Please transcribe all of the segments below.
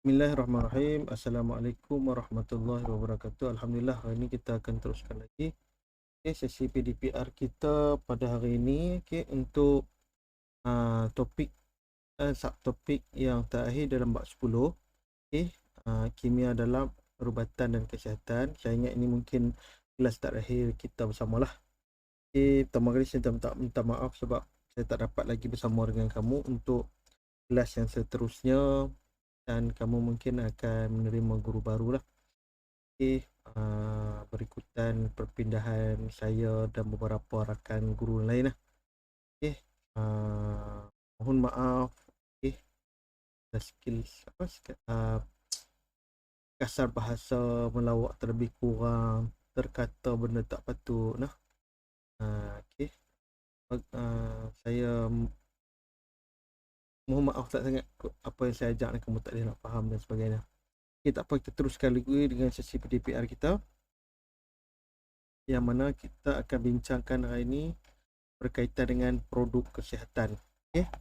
Bismillahirrahmanirrahim. Assalamualaikum warahmatullahi wabarakatuh. Alhamdulillah, hari ini kita akan teruskan lagi sesi PDPR kita pada hari ini, untuk topik subtopik yang terakhir dalam bab 10, kimia dalam perubatan dan kesihatan. Saya ingat ini mungkin kelas terakhir kita bersamalah. Pertama kali saya minta maaf sebab saya tak dapat lagi bersama dengan kamu untuk kelas yang seterusnya, dan kamu mungkin akan menerima guru baru lah. Berikutan perpindahan saya dan beberapa rakan guru lain lah. Mohon maaf. Skill kasar bahasa melawak terlebih kurang, terkata benda tak patut nah. Saya mohon maaf tak sangat apa yang saya ajak kamu tak boleh nak faham dan sebagainya. Tak apa, kita teruskan lagi dengan sesi PDPR kita, yang mana kita akan bincangkan hari ini berkaitan dengan produk kesihatan.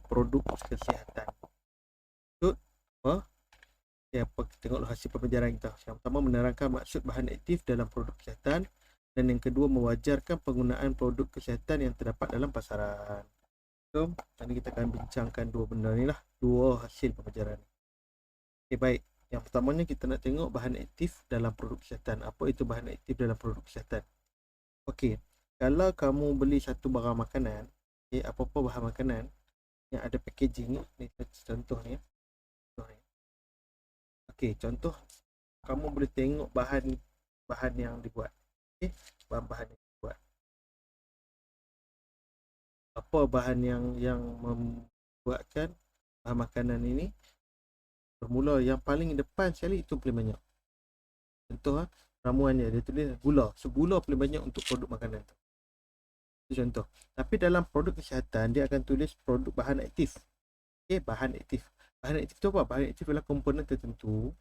Produk kesihatan. Apa kita tengok hasil pembelajaran kita. Yang pertama, menerangkan maksud bahan aktif dalam produk kesihatan, dan yang kedua, mewajarkan penggunaan produk kesihatan yang terdapat dalam pasaran. So, nanti kita akan bincangkan dua benda ni lah, dua hasil pembelajaran. Baik. Yang pertamanya kita nak tengok bahan aktif dalam produk kesihatan. Apa itu bahan aktif dalam produk kesihatan? Kalau kamu beli satu barang makanan, apa-apa bahan makanan yang ada packaging ni, contoh ni. Contoh, kamu boleh tengok bahan yang dibuat. Bahan-bahan yang dibuat. Apa bahan yang membuatkan bahan makanan ini? Bermula yang paling depan sekali itu paling banyak. Contoh, ramuannya dia tulis gula. So, gula paling banyak untuk produk makanan tu. Itu contoh. Tapi dalam produk kesihatan dia akan tulis produk bahan aktif. Bahan aktif. Bahan aktif tu apa? Bahan aktif adalah komponen tertentu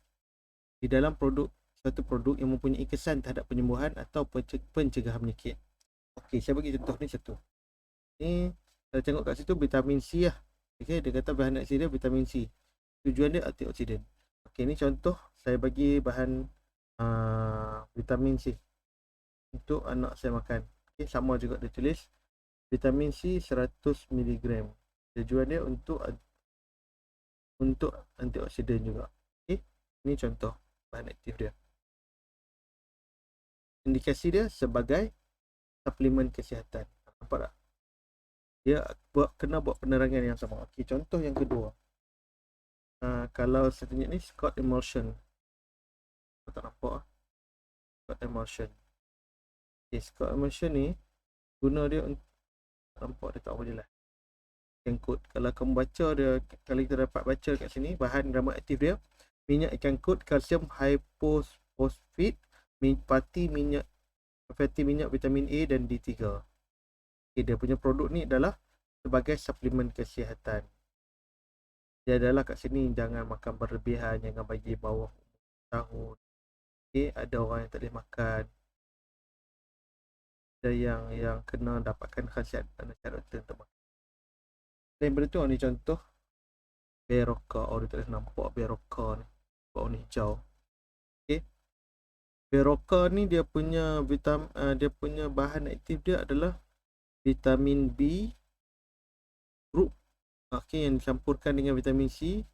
di dalam satu produk yang mempunyai kesan terhadap penyembuhan atau pencegahan penyakit. Saya bagi contoh ni satu. Ni kita tengok kat situ vitamin C lah. Dia kata bahan aktif dia vitamin C. Tujuan dia antioksidan. Ni contoh saya bagi bahan vitamin C untuk anak saya makan. Sama juga dia tulis vitamin C 100 mg. Tujuan dia untuk antioksidan juga. Ini contoh bahan aktif dia. Indikasi dia sebagai suplemen kesihatan. Nampak tak? Dia kena buat penerangan yang sama. Contoh yang kedua. Kalau saya tunjuk ni Scott Emulsion. Tak nampak Scott Emulsion. Scott Emulsion ni guna dia untuk, nampak dia tak boleh lah. Kod. Kalau kamu baca dia, kalau kita dapat baca kat sini, bahan ramuan aktif dia minyak ikan kut, kalsium hyposphosphate, fatty minyak vitamin A dan D3. Dia punya produk ni adalah sebagai suplemen kesihatan. Dia adalah kat sini jangan makan berlebihan, jangan bagi bawah tahun. Ada orang yang tak boleh makan. Ada yang kena dapatkan khasiat syarat untuk makan. Dan benda tu ni contoh Berocca. Dia tak boleh nampak Berocca ni. Warna hijau. Berocca ni dia punya bahan aktif dia adalah vitamin B group. Yang dicampurkan dengan vitamin C,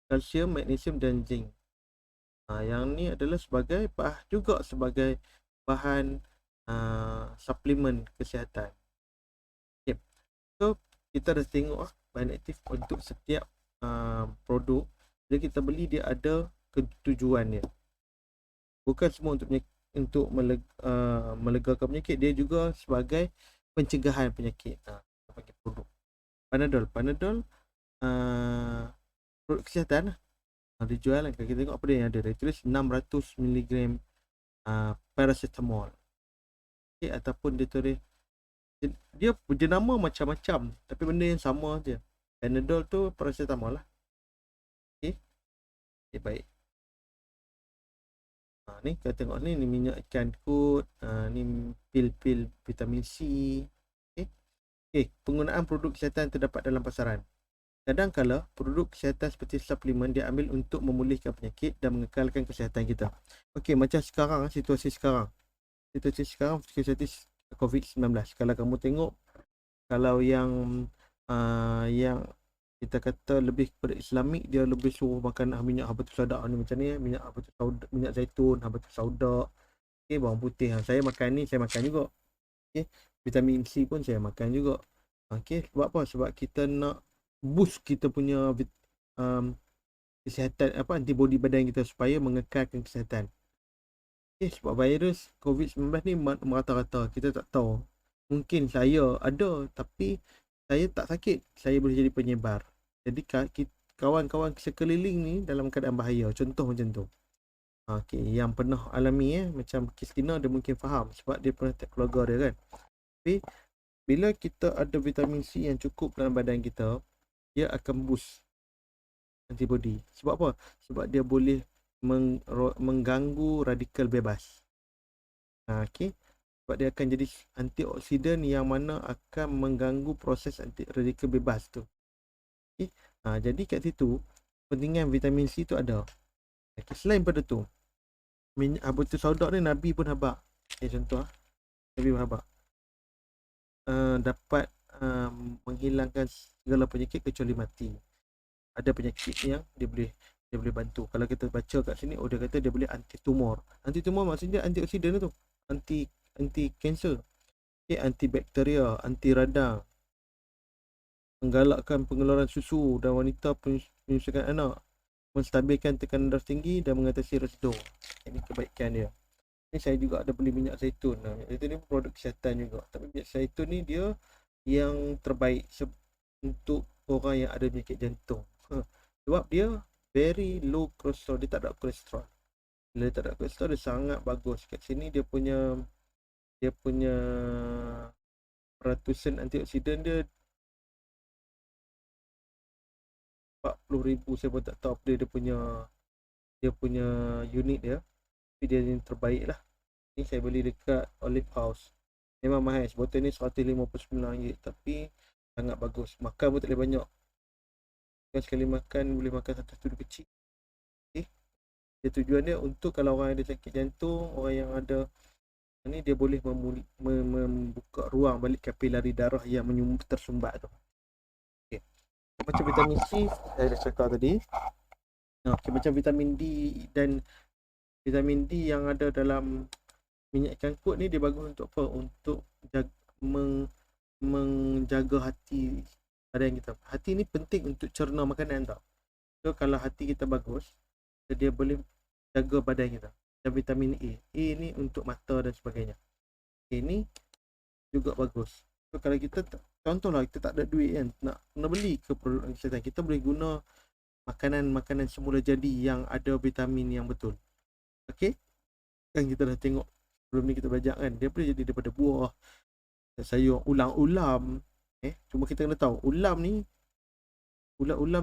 kalsium, magnesium dan zinc. Yang ni adalah sebagai bahan suplemen kesihatan. So kita dah tengok bahan aktif untuk setiap produk. Bila kita beli, dia ada ketujuan dia. Bukan semua untuk melegakan penyakit, dia juga sebagai pencegahan penyakit. Bagi produk Panadol produk kesihatan dia jual kan. Kita tengok apa dia yang ada. Dia tulis 600 mg paracetamol. Ataupun dia tulis dia jenama macam-macam tapi benda yang sama je. Panadol tu paracetamol lah. Baik. Ni kita tengok ni minyak ikan kut, ni pil-pil vitamin C. Penggunaan produk kesihatan terdapat dalam pasaran. Kadang-kala produk kesihatan seperti suplemen dia ambil untuk memulihkan penyakit dan mengekalkan kesihatan kita. Okey, macam sekarang, situasi sekarang. Situasi sekarang situasi COVID-19. Kalau kamu tengok, kalau yang kita kata lebih kepada Islamik, dia lebih suruh makan minyak habatus sauda ni macam ni, minyak habatus sauda, minyak zaitun, habatus sauda, okey, bawang putih. Saya makan ni, saya makan juga. Okey, vitamin C pun saya makan juga. Okey, sebab apa? Sebab kita nak boost kita punya kesihatan, antibody badan kita supaya mengekalkan kesihatan. Okey, sebab virus COVID-19 ni merata-rata, kita tak tahu. Mungkin saya ada tapi saya tak sakit, saya boleh jadi penyebar. Jadi kawan-kawan sekeliling ni dalam keadaan bahaya. Contoh macam tu. Okey, yang pernah alami macam Kristina dia mungkin faham sebab dia pernah tak keluarga dia kan. Tapi bila kita ada vitamin C yang cukup dalam badan kita, dia akan boost antibody. Sebab apa? Sebab dia boleh mengganggu radikal bebas. Okey. Sebab dia akan jadi antioksidan yang mana akan mengganggu proses radikal bebas tu. Okey. Jadi kat situ pentingan vitamin C tu ada. Okay. Selain pada tu, minyak habatus sauda ni Nabi pun habaq. Contoh Nabi pun habaq. Dapat menghilangkan segala penyakit kecuali mati. Ada penyakit yang dia boleh bantu. Kalau kita baca kat sini, dia kata dia boleh anti tumor. Anti tumor maksudnya antioksidan tu. Anti kanser. Okay, anti bakteria, anti radang. Menggalakkan pengeluaran susu dan wanita penyusukan anak. Menstabilkan tekanan darah tinggi dan mengatasi residu. Ini kebaikan dia. Ni saya juga ada beli minyak zaitun. Minyak zaitun ni produk kesihatan juga. Tapi minyak zaitun ni dia yang terbaik untuk orang yang ada penyakit jantung. Sebab dia very low cholesterol. Dia tak ada kolesterol. Bila dia tak ada kolesterol, dia sangat bagus. Kat sini dia punya peratusan antioksidan dia 40,000. Saya pun tak tahu apa dia punya unit dia. Tapi dia yang terbaik lah. Ni saya beli dekat Olive House. Memang mahal. Botol ni RM159. Tapi sangat bagus. Makan pun tak boleh banyak. Kan sekali makan boleh makan satu tudung kecil. Okay. Dia tujuan dia untuk kalau orang ada sakit jantung, orang yang ada ni, dia boleh membuka ruang balik kapilari darah yang tersumbat tu. Okay. Macam vitamin C saya dah cakap tadi. Okay, macam vitamin D dan vitamin D yang ada dalam minyak ikan kut ni, dia bagus untuk apa? Untuk menjaga hati badan kita. Hati ni penting untuk cerna makanan tau. So kalau hati kita bagus, dia boleh jaga badan kita. Dan vitamin A ni untuk mata dan sebagainya. Ini juga bagus. So kalau kita contohlah kita tak ada duit kan, nak beli ke produk kesihatan, kita boleh guna makanan semula jadi yang ada vitamin yang betul. Okey, kan kita dah tengok sebelum ni kita belajar kan, dia boleh jadi daripada buah, sayur, ulam. Cuma kita kena tahu ulam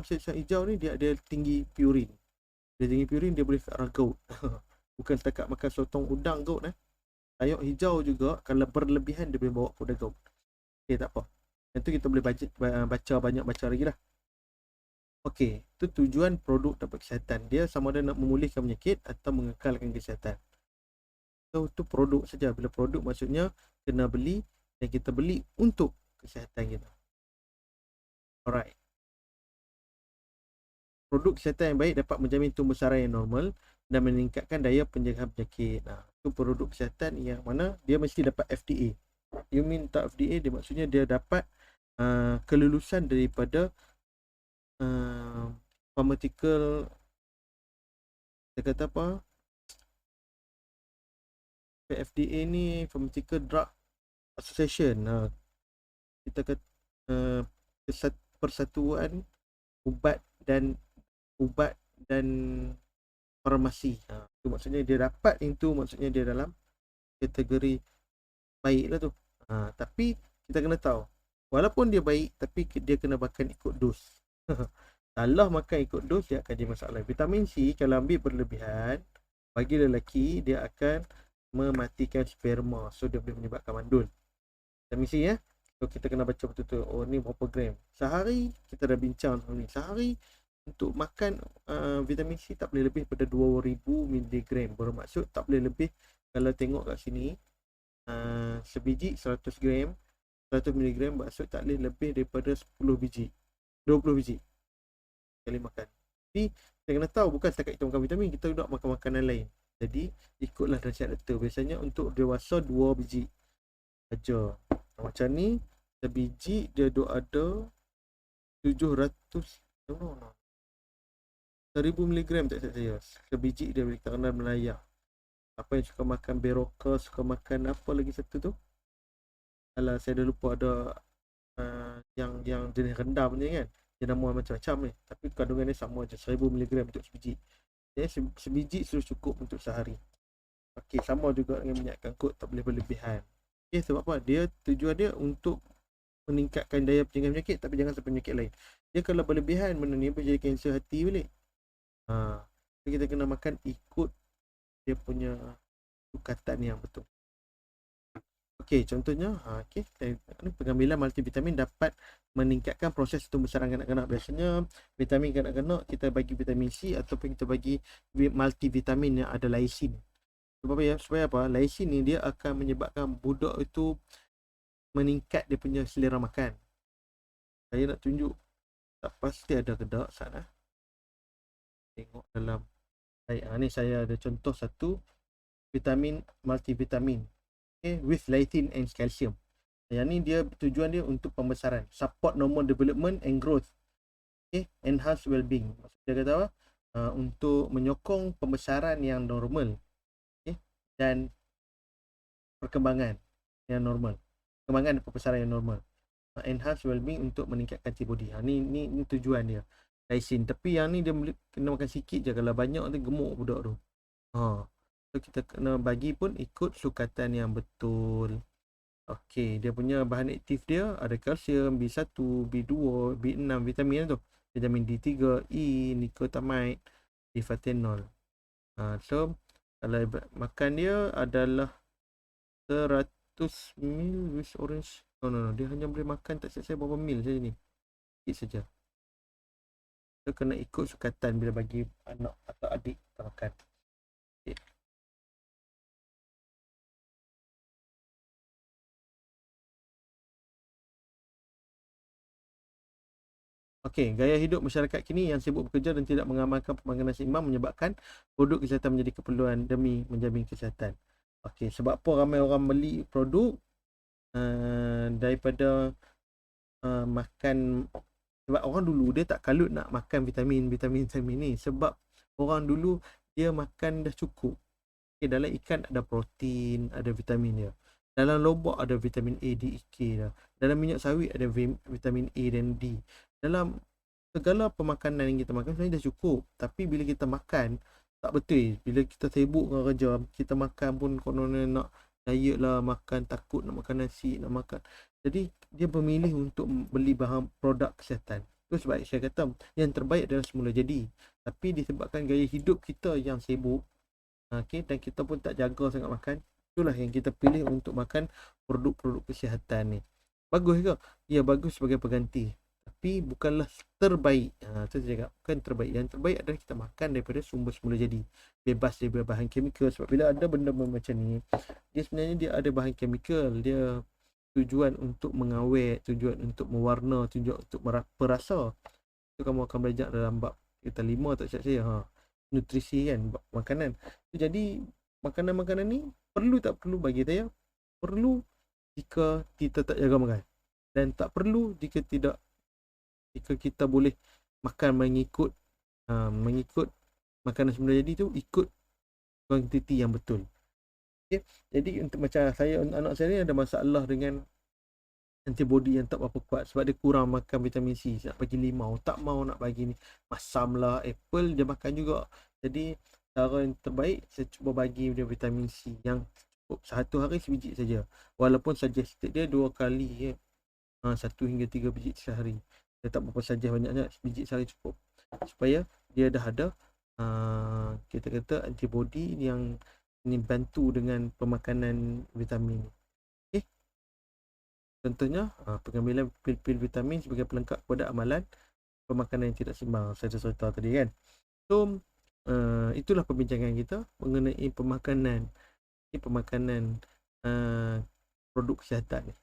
sayur hijau ni dia tinggi purin. Dia tinggi purin, dia boleh ke arah gout. Bukan setakat makan sotong udang gout. Sayur hijau juga kalau berlebihan dia boleh bawa kepada gout. Okey, tak apa. Nanti kita boleh baca lagi lah. Okey, itu tujuan produk dapat kesihatan. Dia sama ada nak memulihkan penyakit atau mengekalkan kesihatan. So itu produk saja. Bila produk maksudnya kena beli, dan kita beli untuk kesihatan kita. Alright. Produk kesihatan yang baik dapat menjamin tumbuh saraf yang normal dan meningkatkan daya pencegahan penyakit. Itu produk kesihatan yang mana dia mesti dapat FDA. You mean tak FDA, dia maksudnya dia dapat kelulusan daripada pharmaceutical, dia kata apa? FDA ni Pharmaceutical Drug Association. Kita kata persatuan ubat dan farmasi. Itu maksudnya dia dapat itu, maksudnya dia dalam kategori baik lah tu. Tapi kita kena tahu, walaupun dia baik, tapi dia kena makan ikut dos. Kalau makan ikut dos, dia akan jadi masalah. Vitamin C kalau ambil berlebihan, bagi lelaki dia akan mematikan sperma. So dia boleh menyebabkan mandul. Vitamin C So kita kena baca betul-betul, oh ni berapa gram sehari. Kita dah bincang ni sehari untuk makan vitamin C tak boleh lebih pada 2000 mg. Bermaksud tak boleh lebih, kalau tengok kat sini sebiji 100 gram, 100 mg, maksud tak boleh lebih daripada 10 biji, 20 biji sekali makan. Tapi kita kena tahu, bukan setakat kita makan vitamin, kita juga makan makanan lain. Jadi ikutlah nasihat doktor. Biasanya untuk dewasa 2 biji aja. Macam ni, sebiji dia ada 700 no, 1000 mg tak silap saya. Sebiji dia boleh kerana melayar. Apa yang suka makan beroka, suka makan apa lagi satu tu? Alah, saya dah lupa, ada yang jenis rendah punya kan. Dia nama macam-macam ni. Tapi kandungan dia sama je, 1000 mg untuk sebiji. Jadi sebiji sudah cukup untuk sehari. Okey, sama juga dengan minyak kangkut, tak boleh berlebihan. Okey, sebab apa? Dia tujuan dia untuk meningkatkan daya pencegahan penyakit, tapi jangan sampai penyakit lain. Dia kalau berlebihan, benda ni boleh jadi kanser hati balik. So kita kena makan ikut dia punya sukatan yang betul. Okey, contohnya pengambilan multivitamin dapat meningkatkan proses pembesaran kanak-kanak. Biasanya vitamin kanak-kanak kita bagi vitamin C ataupun kita bagi multivitamin yang ada lysine. Supaya apa? Lysine ni dia akan menyebabkan budak itu meningkat dia punya selera makan. Saya nak tunjuk, tak pasti ada ke tak sana. Tengok dalam ni saya ada contoh satu vitamin multivitamin, with lysine and calcium. Yang ni dia tujuan dia untuk pembesaran, support normal development and growth, enhance well-being. Maksud dia kata apa? Untuk menyokong pembesaran yang normal, dan perkembangan yang normal, perkembangan dan pembesaran yang normal. Enhance well-being untuk meningkatkan antibody. Ni tujuan dia lysine. Tapi yang ni dia kena makan sikit je, kalau banyak tu gemuk budak tu. So kita kena bagi pun ikut sukatan yang betul. Okey, dia punya bahan aktif dia ada kalsium, B1, B2, B6, vitamin tu, vitamin D3, E, nicotinamide, D-fathenol. So kalau makan dia adalah 100 ml with orange. No, dia hanya boleh makan tak silap saya berapa mil saja ni. Sikit saja. So kena ikut sukatan bila bagi anak atau adik kita makan. Okay. Okey, gaya hidup masyarakat kini yang sibuk bekerja dan tidak mengamalkan pemakanan seimbang menyebabkan produk kesihatan menjadi keperluan demi menjamin kesihatan. Okey, sebab apa ramai orang beli produk daripada makan. Sebab orang dulu dia tak kalut nak makan vitamin ni. Sebab orang dulu dia makan dah cukup. Okay, dalam ikan ada protein, ada vitamin dia. Dalam lobak ada vitamin A, D, E, K dah. Dalam minyak sawit ada vitamin A dan D. Dalam segala pemakanan yang kita makan sebenarnya dah cukup. Tapi bila kita makan, tak betul. Bila kita sibuk dengan kerja, kita makan pun kononnya nak diet lah, makan takut nak makan nasi, nak makan. Jadi dia memilih untuk beli bahan produk kesihatan. Itu sebab saya kata yang terbaik adalah semula jadi. Tapi disebabkan gaya hidup kita yang sibuk, dan kita pun tak jaga sangat makan, itulah yang kita pilih untuk makan produk-produk kesihatan ni. Bagus ke? Ya, bagus sebagai pengganti, tapi bukanlah terbaik. Itu saya cakap, bukan terbaik. Yang terbaik adalah kita makan daripada sumber semula jadi, bebas daripada bahan kimia. Sebab bila ada benda macam ni, dia sebenarnya dia ada bahan kimia. Dia tujuan untuk mengawet, tujuan untuk mewarna, tujuan untuk perasa. Itu kamu akan belajar dalam bab kita 5 tak silap saya, nutrisi kan, makanan. Jadi makanan-makanan ni perlu tak perlu bagi saya? Perlu jika kita tak jaga makan, dan tak perlu jika kita boleh makan mengikut makanan semula jadi tu, ikut kuantiti yang betul. Okay. Jadi untuk macam saya, anak saya ni ada masalah dengan antibody yang tak berapa kuat sebab dia kurang makan vitamin C. Nak bagi limau, tak mau nak bagi ni masam lah, apple dia makan juga. Jadi cara yang terbaik, saya cuba bagi dia vitamin C yang cukup satu hari sebiji saja. Walaupun suggested dia 2 kali 1 hingga 3 biji sehari. Dia tak berapa saja banyak-banyak, sebiji sehari cukup. Supaya dia dah ada kita kata antibody yang ini bantu dengan pemakanan vitamin. Okay. Contohnya pengambilan pil-pil vitamin sebagai pelengkap kepada amalan pemakanan yang tidak seimbang, saya dah cerita tadi kan. So itulah perbincangan kita mengenai pemakanan uh, produk kesihatan ni.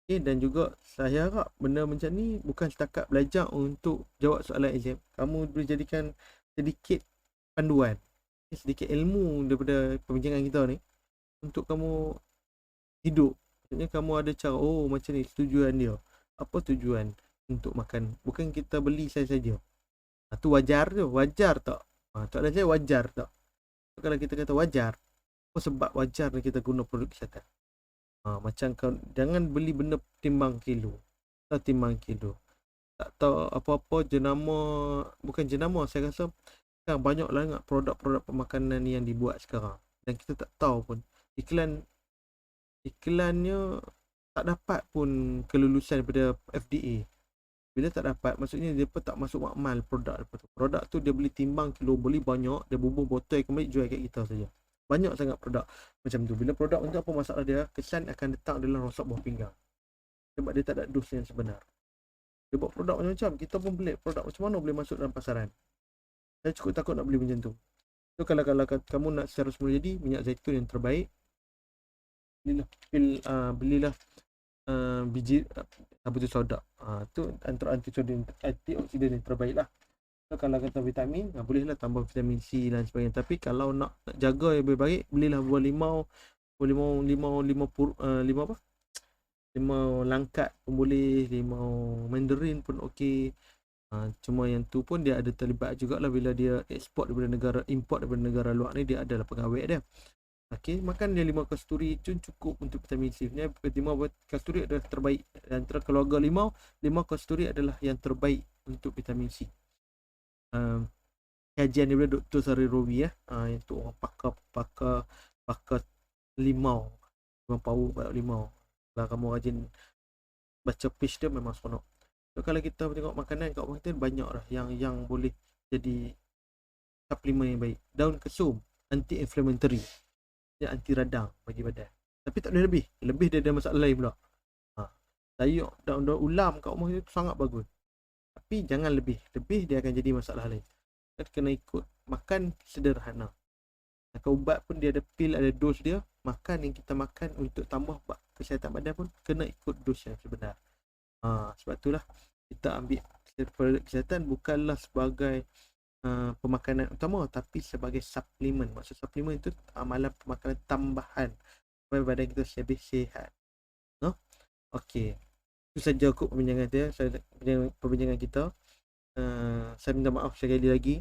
Okay, dan juga saya harap benda macam ni bukan setakat belajar untuk jawab soalan exam. Kamu boleh jadikan sedikit panduan, sedikit ilmu daripada perbincangan kita ni untuk kamu hidup. Maksudnya kamu ada cara, oh macam ni tujuan dia. Apa tujuan untuk makan? Bukan kita beli saja. Tu wajar tak? Soalan saya wajar tak? Kalau kita kata wajar, apa sebab wajar kita guna produk kesihatan? Macam kau jangan beli benda timbang kilo. Tak timbang kilo. Tak tahu apa-apa jenama, bukan jenama, saya rasa sekarang banyak lah produk-produk pemakanan yang dibuat sekarang. Dan kita tak tahu pun iklannya tak dapat pun kelulusan daripada FDA. Bila tak dapat, maksudnya dia pun tak masuk makmal produk tu. Produk tu dia beli timbang kilo, beli banyak, dia bubuh botol kembali jual kat kita saja. Banyak sangat produk macam tu. Bila produk untuk apa masalah dia, kesan akan letak dalam rosak buah pinggang. Sebab dia tak ada dos yang sebenar. Dia buat produk macam-macam, kita pun beli produk macam mana boleh masuk dalam pasaran. Saya cukup takut nak beli macam tu. So kalau kamu nak secara semula jadi minyak zaitun yang terbaik, belilah biji apa tu soda. Tu antara antioksidan yang terbaik lah. So, kalau kata vitamin, bolehlah tambah vitamin C dan sebagainya. Tapi kalau nak jaga yang lebih baik, belilah buah limau langkat pun boleh, limau mandarin pun okey. Cuma yang tu pun dia ada terlibat jugalah bila dia import daripada negara luar ni, dia adalah pengawet dia. Okey, makan dia limau kasturi itu cukup untuk vitamin C. Limau kasturi adalah terbaik antara keluarga limau kasturi adalah yang terbaik untuk vitamin C. Kajian daripada Dr. Sari Rowi yang tu orang pakar limau, memang power pada limau. Kalau kamu rajin baca page dia memang seronok. So, kalau kita tengok makanan kat orang kita banyak lah yang boleh jadi suplemen yang baik. Daun kesum anti-inflammatory, dia anti radang bagi badan. Tapi tak boleh lebih dia ada masalah lain pula. Sayur daun ulam kat rumah itu sangat bagus. Tapi jangan lebih dia akan jadi masalah lain. Kita kena ikut makan sederhana. Ubat pun dia ada pil, ada dos dia. Makan yang kita makan untuk tambah kesihatan badan pun kena ikut dos yang sebenar. Sebab itulah kita ambil produk kesihatan bukanlah sebagai pemakanan utama, tapi sebagai suplemen. Maksud suplemen itu amalan pemakanan tambahan supaya badan kita lebih sihat. Okey, itu saja kot perbincangan kita. Saya minta maaf sekali lagi,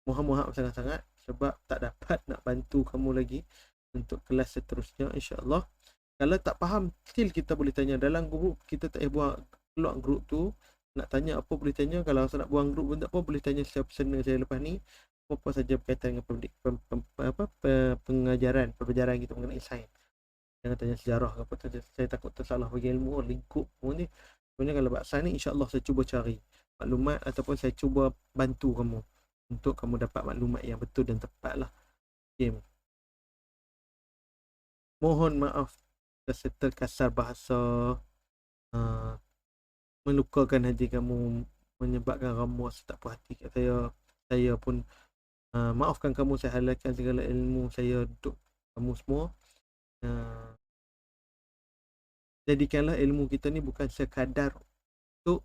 mohon maaf sangat-sangat sebab tak dapat nak bantu kamu lagi untuk kelas seterusnya, insya-Allah. Kalau tak faham, still kita boleh tanya dalam grup. Kita tak buat keluar grup tu, nak tanya apa boleh tanya. Kalau saya nak buang grup pun tak apa, boleh tanya secara personal saya lepas ni, apa saja berkaitan dengan pelajaran kita mengenai sains. Jangan tanya sejarah ke apa, saya takut tersalah bagi ilmu lingkup ni. Sebenarnya kalau buat sains ni, insya-Allah saya cuba cari maklumat ataupun saya cuba bantu kamu untuk kamu dapat maklumat yang betul dan tepat lah. Okay. Mohon maaf terkasar bahasa, melukakan hati kamu, menyebabkan kamu rasa tak puas hati kat saya. Saya pun maafkan kamu, saya halalkan segala ilmu saya untuk kamu semua. Jadikanlah ilmu kita ni bukan sekadar untuk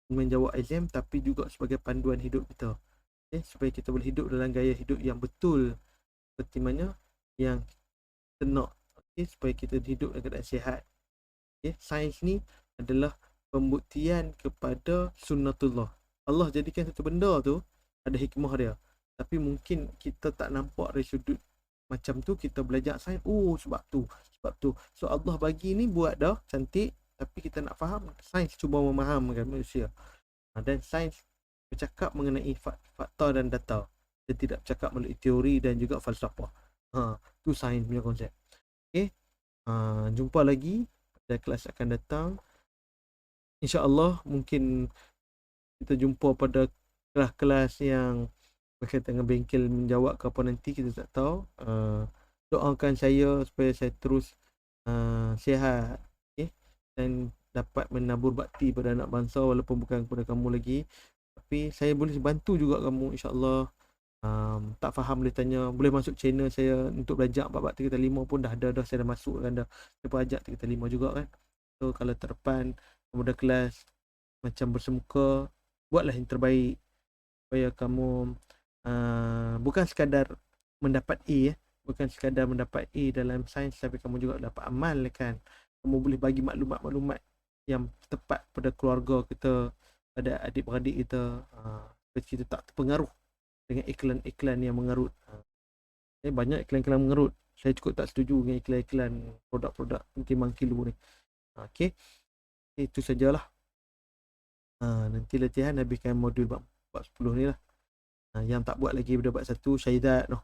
menjawab exam, tapi juga sebagai panduan hidup kita. Okay? Supaya kita boleh hidup dalam gaya hidup yang betul, seperti mana yang tenok. Okay? Supaya kita hidup dalam keadaan sihat. Okay? Sains ni adalah pembuktian kepada sunnatullah. Allah jadikan satu benda tu ada hikmah dia, tapi mungkin kita tak nampak dari sudut macam tu. Kita belajar sains, sebab tu. So Allah bagi ni buat dah cantik, tapi kita nak faham, sains cuba memahamkan manusia. Dan sains bercakap mengenai fakta dan data. Dia tidak bercakap melalui teori dan juga falsafah. Tu sains punya konsep. Okay. Jumpa lagi pada kelas akan datang, insya-Allah. Mungkin kita jumpa pada kelas-kelas yang berkaitan dengan bengkel menjawab ke apa nanti, kita tak tahu. Doakan saya supaya saya terus sihat, okey, dan dapat menabur bakti pada anak bangsa walaupun bukan kepada kamu lagi, tapi saya boleh bantu juga kamu insya-Allah. Tak faham boleh tanya, boleh masuk channel saya untuk belajar 4 3 5 pun dah saya dah masukkan dah. Saya pun ajak 3 5 juga kan. So kalau terdepan kamu dah kelas macam bersemuka, buatlah yang terbaik supaya kamu bukan sekadar mendapat A bukan sekadar mendapat A dalam sains, tapi kamu juga dapat amalkan. Kamu boleh bagi maklumat-maklumat yang tepat pada keluarga kita, pada adik-beradik kita, supaya kita tak terpengaruh dengan iklan-iklan yang mengerut. Banyak iklan-iklan mengerut. Saya cukup tak setuju dengan iklan-iklan produk-produk timbang kilo ni. Okey, itu sajalah. Nanti latihan habiskan modul bab 10 ni lah. Yang tak buat lagi pada bab 1 Syahidat tu.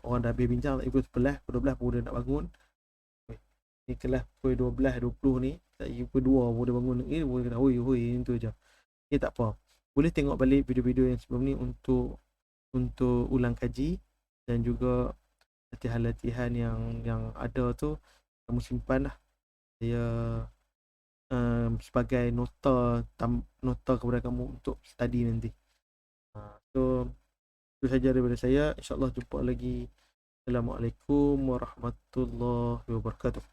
Orang dah habis bincang tak ikut 11, pukul 12 pun dah nak bangun. Ni kelas pukul 12 20 ni, tak pukul 2 pun dah bangun. Boleh kata hoi itu je. Tak apa. Boleh tengok balik video-video yang sebelum ni untuk ulang kaji, dan juga latihan-latihan yang ada tu kamu simpan lah. Dia sebagai nota kepada kamu untuk study nanti. So itu saja daripada saya. InsyaAllah jumpa lagi. Assalamualaikum warahmatullahi wabarakatuh.